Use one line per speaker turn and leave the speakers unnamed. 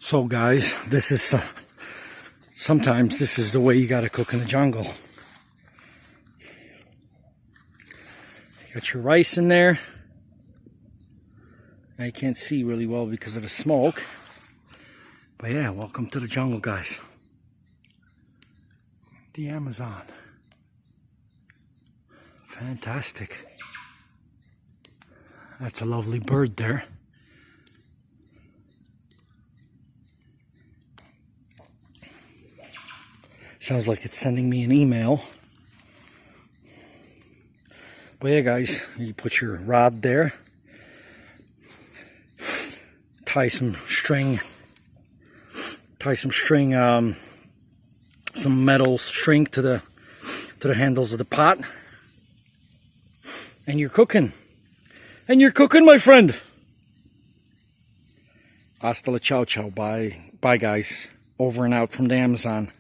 So guys, this is sometimes this is the way you gotta cook in the jungle. You got your rice in there. Now you can't see really well because of the smoke. But yeah, welcome to the jungle, guys. The Amazon. Fantastic. That's a lovely bird there. Sounds like it's sending me an email. But yeah, guys, you put your rod there. Tie some some metal string to the handles of the pot. And you're cooking. And you're cooking, my friend. Hasta la ciao ciao. Bye. Bye, guys. Over and out from the Amazon.